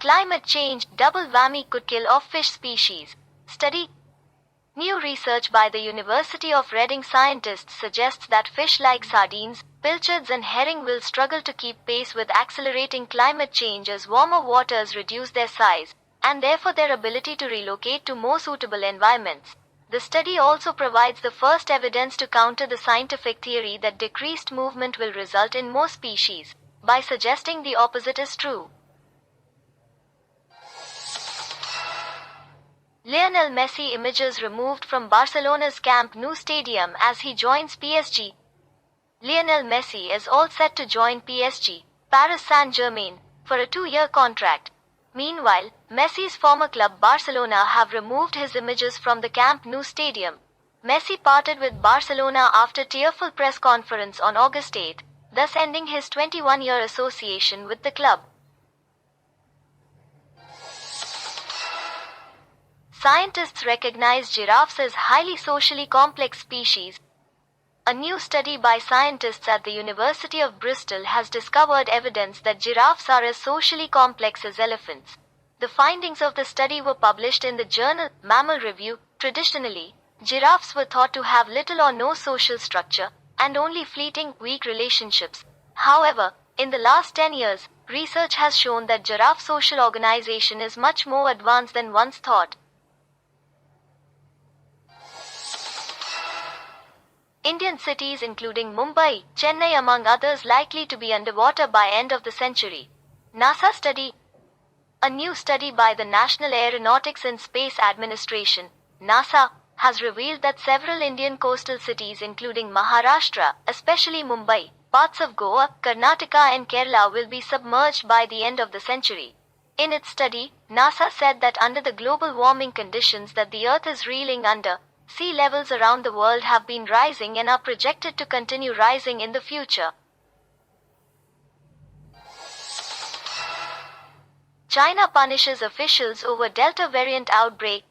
Climate change, double whammy could kill off fish species. Study. New research by the University of Reading scientists suggests that fish like sardines, pilchards and herring will struggle to keep pace with accelerating climate change as warmer waters reduce their size, and therefore their ability to relocate to more suitable environments. The study also provides the first evidence to counter the scientific theory that decreased movement will result in more species, by suggesting the opposite is true. Lionel Messi images removed from Barcelona's Camp Nou stadium as he joins PSG. Lionel Messi is all set to join PSG, Paris Saint-Germain, for a 2-year contract. Meanwhile, Messi's former club Barcelona have removed his images from the Camp Nou stadium. Messi parted with Barcelona after tearful press conference on August 8, thus ending his 21-year association with the club. Scientists recognize giraffes as highly socially complex species. A new study by scientists at the University of Bristol has discovered evidence that giraffes are as socially complex as elephants. The findings of the study were published in the journal Mammal Review. Traditionally, giraffes were thought to have little or no social structure, and only fleeting, weak relationships. However, in the last 10 years, research has shown that giraffe social organization is much more advanced than once thought. Indian cities including Mumbai, Chennai among others likely to be underwater by end of the century. NASA study. A new study by the National Aeronautics and Space Administration, NASA, has revealed that several Indian coastal cities including Maharashtra, especially Mumbai, parts of Goa, Karnataka and Kerala will be submerged by the end of the century. In its study, NASA said that under the global warming conditions that the Earth is reeling under, sea levels around the world have been rising and are projected to continue rising in the future. China punishes officials over Delta variant outbreak.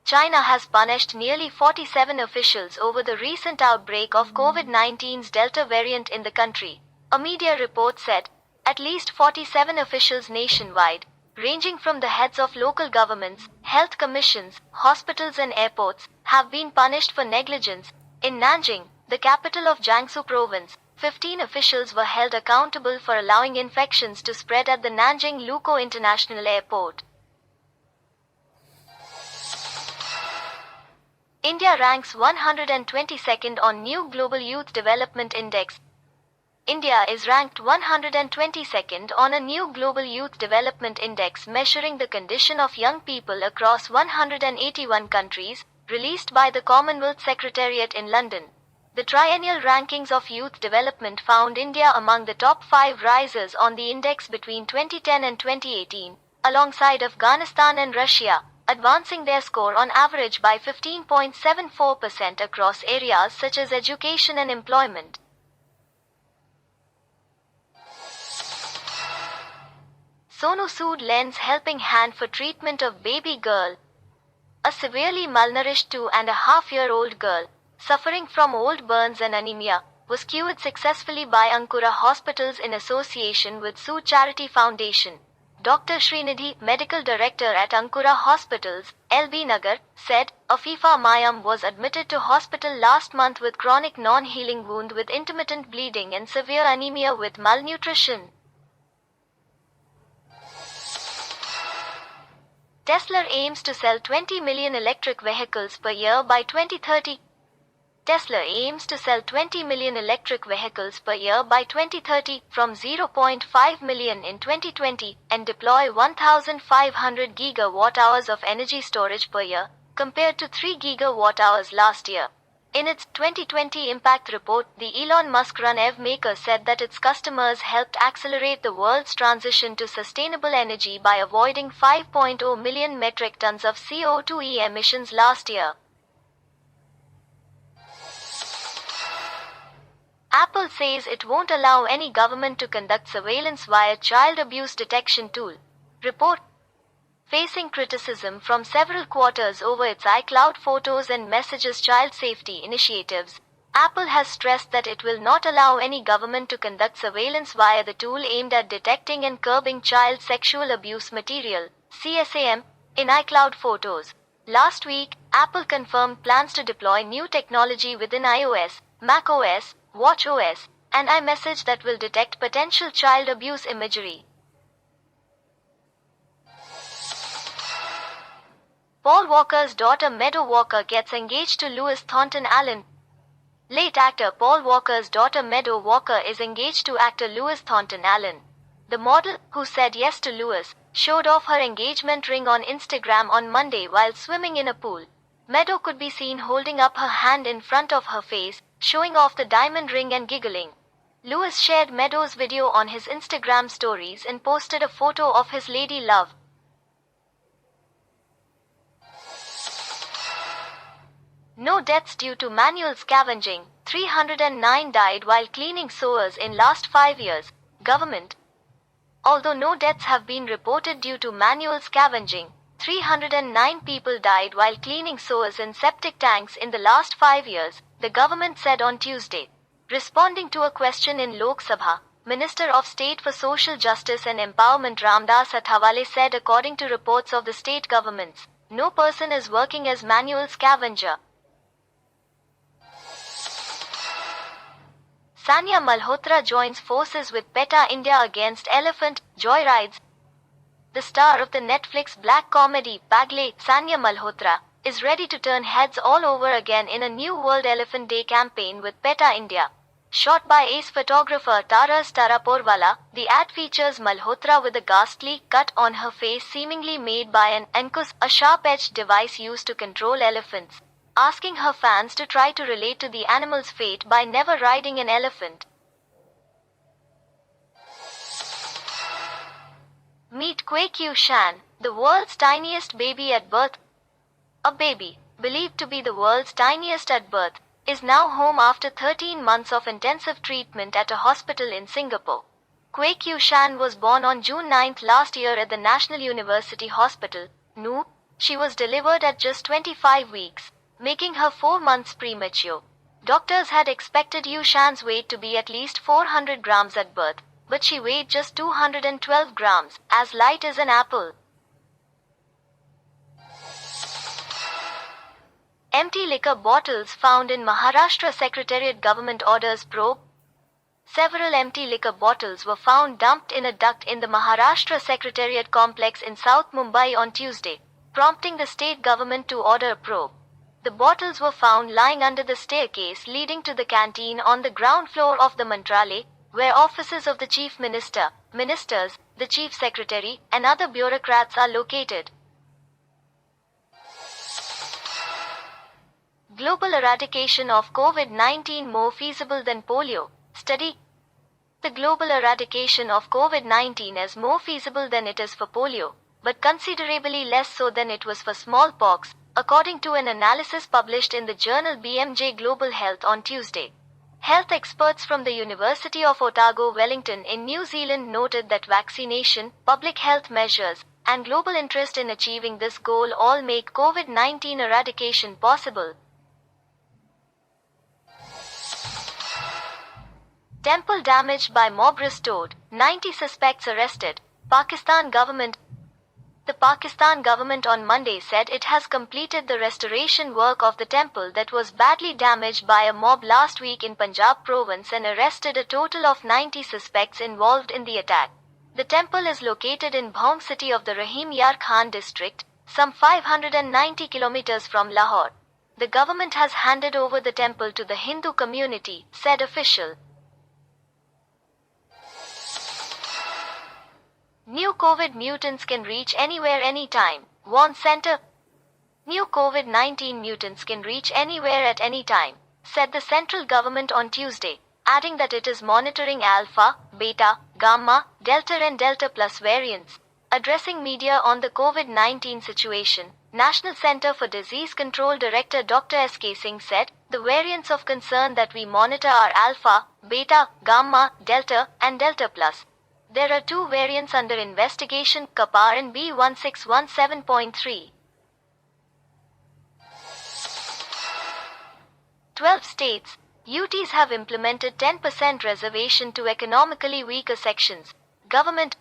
China has punished nearly 47 officials over the recent outbreak of COVID-19's Delta variant in the country, a media report said. At least 47 officials nationwide, ranging from the heads of local governments, health commissions, hospitals and airports, have been punished for negligence. In Nanjing, the capital of Jiangsu province, 15 officials were held accountable for allowing infections to spread at the Nanjing Lukou International Airport. India ranks 122nd on new Global Youth Development Index. India is ranked 122nd on a new Global Youth Development Index measuring the condition of young people across 181 countries, released by the Commonwealth Secretariat in London. The triennial rankings of youth development found India among the top 5 risers on the index between 2010 and 2018, alongside Afghanistan and Russia, advancing their score on average by 15.74% across areas such as education and employment. Sonu Sood lends helping hand for treatment of baby girl. A severely malnourished 2.5-year-old girl, suffering from old burns and anemia, was cured successfully by Ankura Hospitals in association with Sood Charity Foundation. Dr. Srinidhi, medical director at Ankura Hospitals, LB Nagar, said, Afifa Mayam was admitted to hospital last month with chronic non-healing wound with intermittent bleeding and severe anemia with malnutrition. Tesla aims to sell 20 million electric vehicles per year by 2030. Tesla aims to sell 20 million electric vehicles per year by 2030 from 0.5 million in 2020 and deploy 1,500 gigawatt-hours of energy storage per year, compared to 3 gigawatt-hours last year. In its 2020 impact report, the Elon Musk-run EV maker said that its customers helped accelerate the world's transition to sustainable energy by avoiding 5.0 million metric tons of CO2e emissions last year. Apple says it won't allow any government to conduct surveillance via child abuse detection tool. Report. Facing criticism from several quarters over its iCloud Photos and Messages child safety initiatives, Apple has stressed that it will not allow any government to conduct surveillance via the tool aimed at detecting and curbing child sexual abuse material, CSAM, in iCloud Photos. Last week, Apple confirmed plans to deploy new technology within iOS, macOS, watchOS, and iMessage that will detect potential child abuse imagery. Paul Walker's daughter Meadow Walker gets engaged to Lewis Thornton Allen. Late actor Paul Walker's daughter Meadow Walker is engaged to actor Lewis Thornton Allen. The model, who said yes to Lewis, showed off her engagement ring on Instagram on Monday while swimming in a pool. Meadow could be seen holding up her hand in front of her face, showing off the diamond ring and giggling. Lewis shared Meadow's video on his Instagram stories and posted a photo of his lady love. No deaths due to manual scavenging. 309 died while cleaning sewers in last 5 years. Government. Although no deaths have been reported due to manual scavenging, 309 people died while cleaning sewers and septic tanks in the last 5 years, the government said on Tuesday. Responding to a question in Lok Sabha, Minister of State for Social Justice and Empowerment Ramdas Athawale said according to reports of the state governments, no person is working as manual scavenger. Sania Malhotra joins forces with PETA India against elephant joyrides. The star of the Netflix black comedy Pagle, Sania Malhotra, is ready to turn heads all over again in a new World Elephant Day campaign with PETA India. Shot by ace photographer Taras Taraporwala, the ad features Malhotra with a ghastly cut on her face seemingly made by an ankus, a sharp-edged device used to control elephants, asking her fans to try to relate to the animal's fate by never riding an elephant. Meet Kwe Shan, the world's tiniest baby at birth. A baby, believed to be the world's tiniest at birth, is now home after 13 months of intensive treatment at a hospital in Singapore. Kwe Shan was born on June 9 last year at the National University Hospital, NU. She was delivered at just 25 weeks, making her 4 months premature. Doctors had expected Yu Shan's weight to be at least 400 grams at birth, but she weighed just 212 grams, as light as an apple. Empty liquor bottles found in Maharashtra Secretariat government orders probe. Several empty liquor bottles were found dumped in a duct in the Maharashtra Secretariat complex in South Mumbai on Tuesday, prompting the state government to order a probe. The bottles were found lying under the staircase leading to the canteen on the ground floor of the Mantralaya, where offices of the Chief Minister, ministers, the Chief Secretary, and other bureaucrats are located. Global eradication of COVID-19 more feasible than polio. Study. The global eradication of COVID-19 is more feasible than it is for polio, but considerably less so than it was for smallpox, according to an analysis published in the journal BMJ Global Health on Tuesday. Health experts from the University of Otago, Wellington in New Zealand noted that vaccination, public health measures, and global interest in achieving this goal all make COVID-19 eradication possible. Temple damaged by mob restored, 90 suspects arrested. Pakistan government. The Pakistan government on Monday said it has completed the restoration work of the temple that was badly damaged by a mob last week in Punjab province and arrested a total of 90 suspects involved in the attack. The temple is located in Bhaum city of the Rahim Yar Khan district, some 590 kilometers from Lahore. The government has handed over the temple to the Hindu community, said official. New COVID mutants can reach anywhere anytime, warns Center. New COVID-19 mutants can reach anywhere at any time, said the central government on Tuesday, adding that it is monitoring Alpha, Beta, Gamma, Delta and Delta Plus variants. Addressing media on the COVID-19 situation, National Center for Disease Control Director Dr. S.K. Singh said, the variants of concern that we monitor are Alpha, Beta, Gamma, Delta, and Delta Plus. There are 2 variants under investigation, Kappa and B1617.3. 12 states, UTs have implemented 10% reservation to economically weaker sections. Government.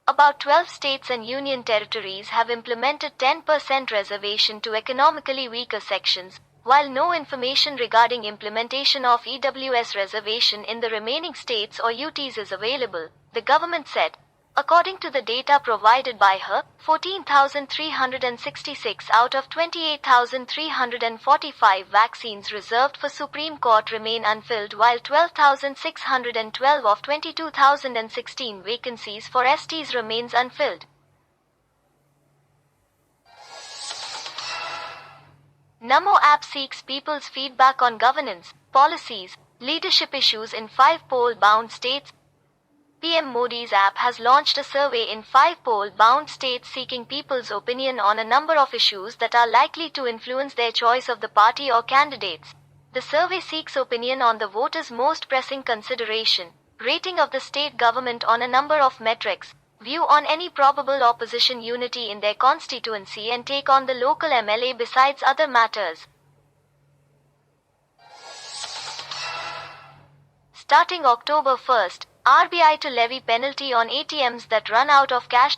About 12 states and union territories have implemented 10% reservation to economically weaker sections, while no information regarding implementation of EWS reservation in the remaining states or UTs is available, the government said. According to the data provided by her, 14,366 out of 28,345 vaccines reserved for Supreme Court remain unfilled, while 12,612 of 22,016 vacancies for STs remains unfilled. Namo app seeks people's feedback on governance, policies, leadership issues in 5 poll-bound states. PM Modi's app has launched a survey in 5 poll-bound states seeking people's opinion on a number of issues that are likely to influence their choice of the party or candidates. The survey seeks opinion on the voters' most pressing consideration, rating of the state government on a number of metrics, view on any probable opposition unity in their constituency, and take on the local MLA besides other matters. Starting October 1st, RBI to levy penalty on ATMs that run out of cash.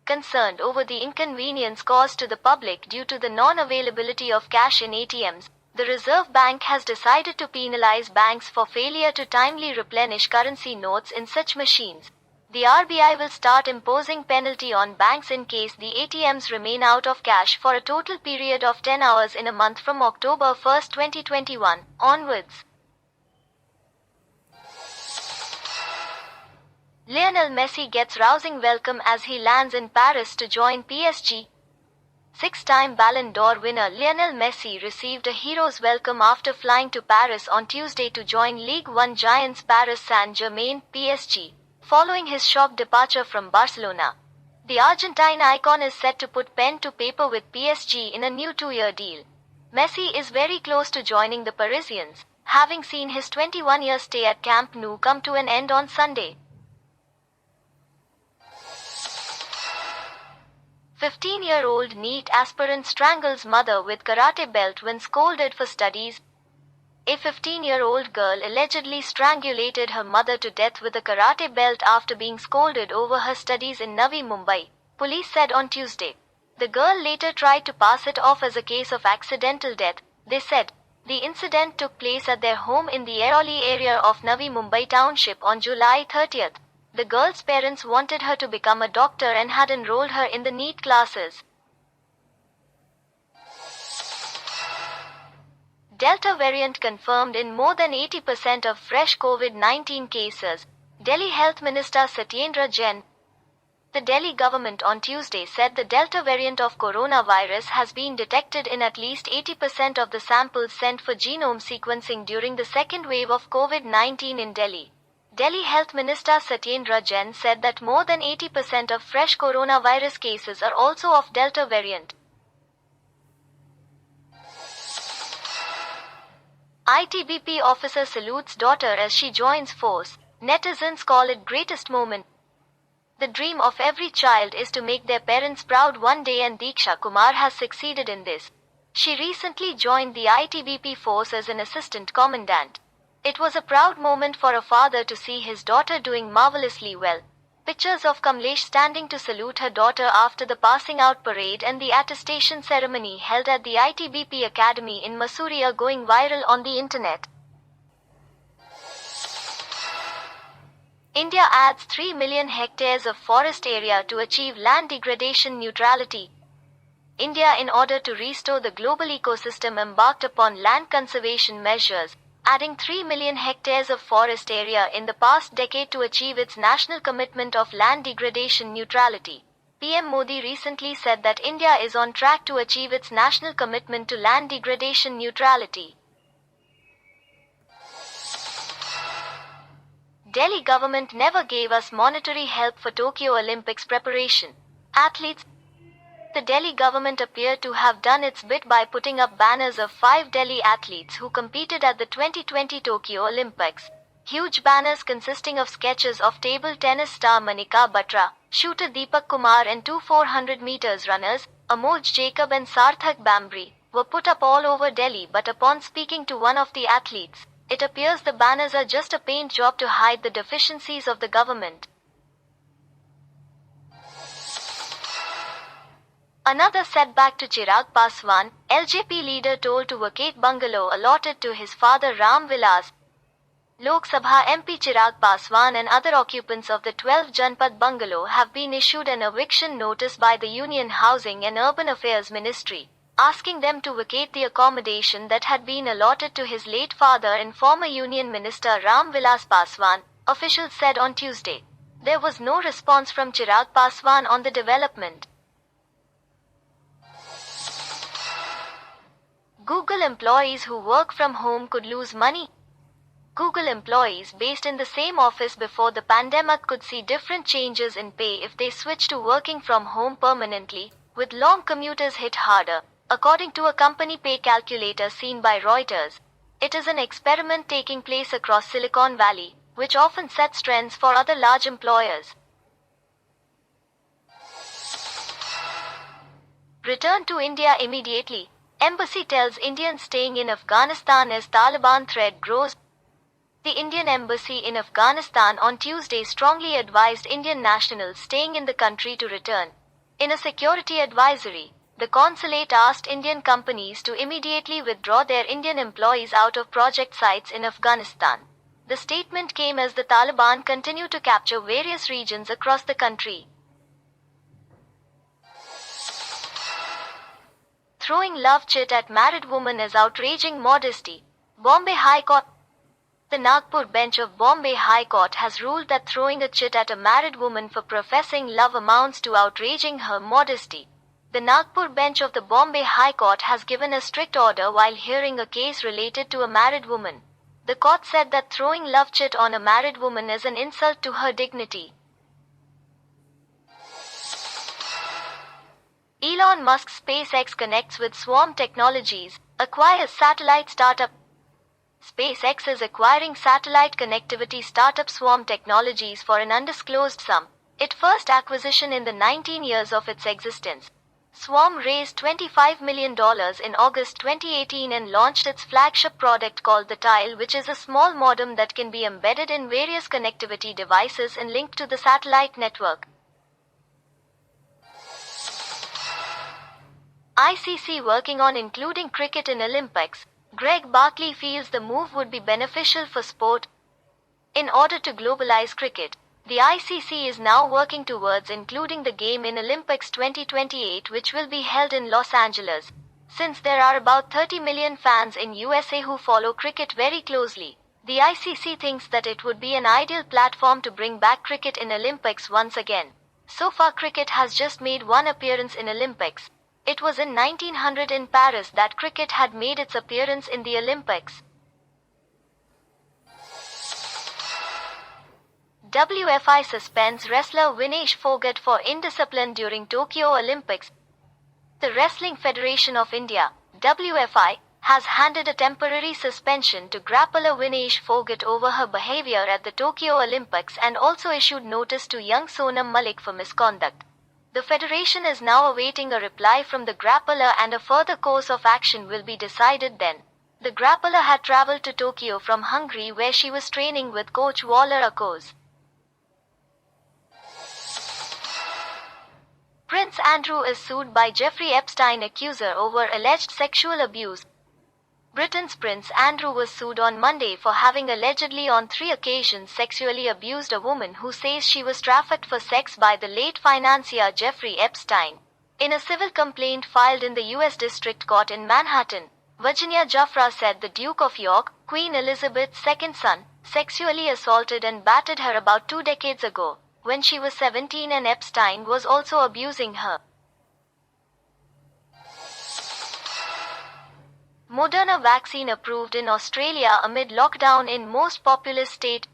Concerned over the inconvenience caused to the public due to the non-availability of cash in ATMs, the Reserve Bank has decided to penalize banks for failure to timely replenish currency notes in such machines. The RBI will start imposing penalty on banks in case the ATMs remain out of cash for a total period of 10 hours in a month from October 1, 2021, onwards. Lionel Messi gets rousing welcome as he lands in Paris to join PSG. 6-time Ballon d'Or winner Lionel Messi received a hero's welcome after flying to Paris on Tuesday to join Ligue 1 giants Paris Saint-Germain, PSG, following his shock departure from Barcelona. The Argentine icon is set to put pen to paper with PSG in a new 2-year deal. Messi is very close to joining the Parisians, having seen his 21-year stay at Camp Nou come to an end on Sunday. 15-year-old NEET aspirant strangles mother with karate belt when scolded for studies. A 15-year-old girl allegedly strangulated her mother to death with a karate belt after being scolded over her studies in Navi Mumbai, police said on Tuesday. The girl later tried to pass it off as a case of accidental death, they said. The incident took place at their home in the Airoli area of Navi Mumbai township on July 30th. The girl's parents wanted her to become a doctor and had enrolled her in the NEET classes. Delta variant confirmed in more than 80% of fresh COVID-19 cases, Delhi Health Minister Satyendra Jain. The Delhi government on Tuesday said the Delta variant of coronavirus has been detected in at least 80% of the samples sent for genome sequencing during the second wave of COVID-19 in Delhi. Delhi Health Minister Satyendra Jain said that more than 80% of fresh coronavirus cases are also of Delta variant. ITBP officer salutes daughter as she joins force. Netizens call it greatest moment. The dream of every child is to make their parents proud one day, and Diksha Kumar has succeeded in this. She recently joined the ITBP force as an assistant commandant. It was a proud moment for a father to see his daughter doing marvelously well. Pictures of Kamlesh standing to salute her daughter after the passing out parade and the attestation ceremony held at the ITBP Academy in Mussoorie are going viral on the internet. India adds 3 million hectares of forest area to achieve land degradation neutrality. India, in order to restore the global ecosystem, embarked upon land conservation measures, adding 3 million hectares of forest area in the past decade to achieve its national commitment of land degradation neutrality. PM Modi recently said that India is on track to achieve its national commitment to land degradation neutrality. Delhi government never gave us monetary help for Tokyo Olympics preparation. Athletes. The Delhi government appeared to have done its bit by putting up banners of 5 Delhi athletes who competed at the 2020 Tokyo Olympics. Huge banners consisting of sketches of table tennis star Manika Batra, shooter Deepak Kumar and 2 400 meters runners, Amoj Jacob and Sarthak Bambri, were put up all over Delhi, but upon speaking to one of the athletes, it appears the banners are just a paint job to hide the deficiencies of the government. Another setback to Chirag Paswan, LJP leader told to vacate bungalow allotted to his father Ram Vilas. Lok Sabha MP Chirag Paswan and other occupants of the 12 Janpad bungalow have been issued an eviction notice by the Union Housing and Urban Affairs Ministry, asking them to vacate the accommodation that had been allotted to his late father and former Union Minister Ram Vilas Paswan, officials said on Tuesday. There was no response from Chirag Paswan on the development. Google employees who work from home could lose money. Google employees based in the same office before the pandemic could see different changes in pay if they switch to working from home permanently, with long commuters hit harder, according to a company pay calculator seen by Reuters. It is an experiment taking place across Silicon Valley, which often sets trends for other large employers. Return to India immediately. Embassy tells Indians staying in Afghanistan as Taliban threat grows. The Indian embassy in Afghanistan on Tuesday strongly advised Indian nationals staying in the country to return. In a security advisory, the consulate asked Indian companies to immediately withdraw their Indian employees out of project sites in Afghanistan. The statement came as the Taliban continue to capture various regions across the country. Throwing love chit at married woman is outraging modesty. Bombay High Court. The Nagpur bench of Bombay High Court has ruled that throwing a chit at a married woman for professing love amounts to outraging her modesty. The Nagpur bench of the Bombay High Court has given a strict order while hearing a case related to a married woman. The court said that throwing love chit on a married woman is an insult to her dignity. Elon Musk's SpaceX connects with Swarm Technologies, acquires satellite startup. SpaceX is acquiring satellite connectivity startup Swarm Technologies for an undisclosed sum, its first acquisition in the 19 years of its existence. Swarm raised $25 million in August 2018 and launched its flagship product called the Tile, which is a small modem that can be embedded in various connectivity devices and linked to the satellite network. ICC working on including cricket in Olympics. Greg Barkley feels the move would be beneficial for sport. In order to globalize cricket, the ICC is now working towards including the game in Olympics 2028, which will be held in Los Angeles. Since there are about 30 million fans in USA who follow cricket very closely, the ICC thinks that it would be an ideal platform to bring back cricket in Olympics once again. So far, cricket has just made one appearance in Olympics. It was in 1900 in Paris that cricket had made its appearance in the Olympics. WFI suspends wrestler Vinesh Phogat for indiscipline during Tokyo Olympics. The Wrestling Federation of India, WFI, has handed a temporary suspension to grappler Vinesh Phogat over her behavior at the Tokyo Olympics and also issued notice to young Sonam Malik for misconduct. The federation is now awaiting a reply from the grappler and a further course of action will be decided then. The grappler had travelled to Tokyo from Hungary where she was training with coach Waller Akos. Prince Andrew is sued by Jeffrey Epstein accuser over alleged sexual abuse. Britain's Prince Andrew was sued on Monday for having allegedly on 3 occasions sexually abused a woman who says she was trafficked for sex by the late financier Jeffrey Epstein. In a civil complaint filed in the U.S. District Court in Manhattan, Virginia Giuffre said the Duke of York, Queen Elizabeth's second son, sexually assaulted and battered her about 2 decades ago, when she was 17 and Epstein was also abusing her. Moderna vaccine approved in Australia amid lockdown in most populous state.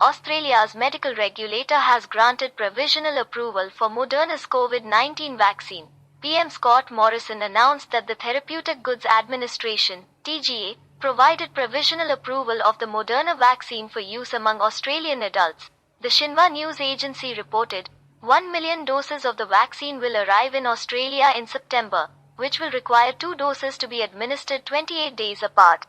Australia's medical regulator has granted provisional approval for Moderna's COVID-19 vaccine. PM Scott Morrison announced that the Therapeutic Goods Administration, TGA, provided provisional approval of the Moderna vaccine for use among Australian adults. The Xinhua news agency reported, 1 million doses of the vaccine will arrive in Australia in September, which will require 2 doses to be administered 28 days apart.